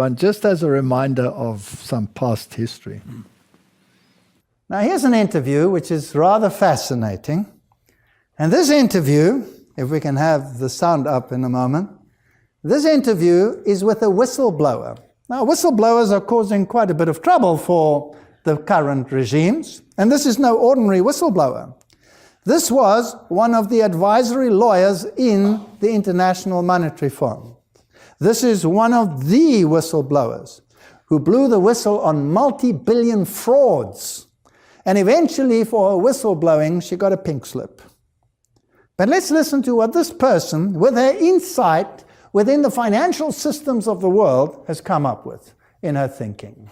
And just as a reminder of some past history. Now here's an interview which is rather fascinating. And this interview, if we can have the sound up in a moment, this interview is with a whistleblower. Now whistleblowers are causing quite a bit of trouble for the current regimes, and this is no ordinary whistleblower. This was one of the advisory lawyers in the International Monetary Fund. This is one of the whistleblowers who blew the whistle on multi-billion frauds. And eventually, for her whistleblowing, she got a pink slip. But let's listen to what this person, with her insight within the financial systems of the world, has come up with in her thinking.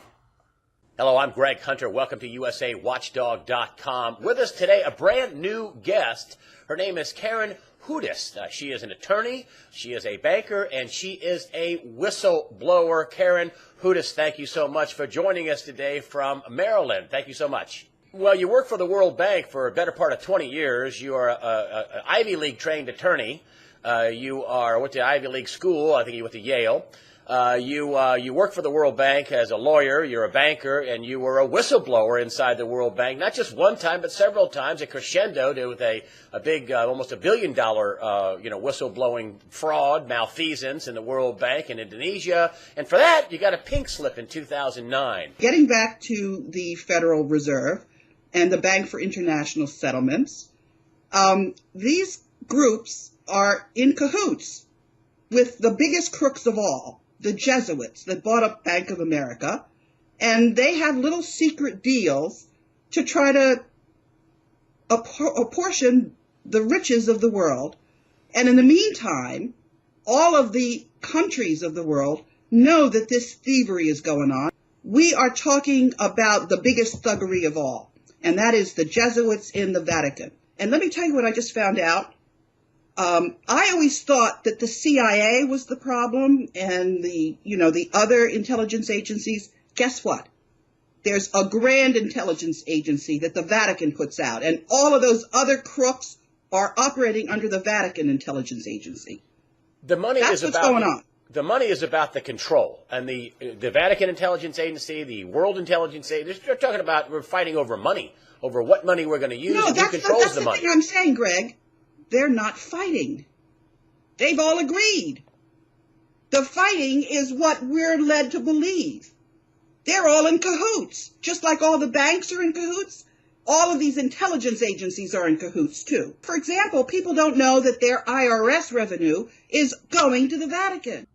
Hello, I'm Greg Hunter. Welcome to USAWatchdog.com. With us today, a brand new guest. Her name is Karen Hudes. She is an attorney, she is a banker, and she is a whistleblower. Karen Hudes, thank you so much for joining us today from Maryland. Thank you so much. Well, you work for the World Bank for a better part of 20 years. You are an Ivy League trained attorney. You went to Ivy League school. I think you went to Yale. You work for the World Bank as a lawyer, you're a banker, and you were a whistleblower inside the World Bank, not just one time, but several times, a crescendo with a big, almost $1 billion, whistleblowing fraud, malfeasance in the World Bank in Indonesia. And for that, you got a pink slip in 2009. Getting back to the Federal Reserve and the Bank for International Settlements, these groups are in cahoots with the biggest crooks of all, the Jesuits that bought up Bank of America, and they have little secret deals to try to apportion the riches of the world. And in the meantime, all of the countries of the world know that this thievery is going on. We are talking about the biggest thuggery of all, and that is the Jesuits in the Vatican. And let me tell you what I just found out. I always thought that the CIA was the problem and the other intelligence agencies. Guess what? There's a grand intelligence agency that the Vatican puts out, and all of those other crooks are operating under the Vatican intelligence agency. That's what's going on. The money is about the control, and the Vatican intelligence agency, the World Intelligence Agency, they're talking about we're fighting over money, over what money we're going to use, and who controls the money. That's the thing I'm saying, Greg. They're not fighting. They've all agreed. The fighting is what we're led to believe. They're all in cahoots. Just like all the banks are in cahoots, all of these intelligence agencies are in cahoots too. For example, people don't know that their IRS revenue is going to the Vatican.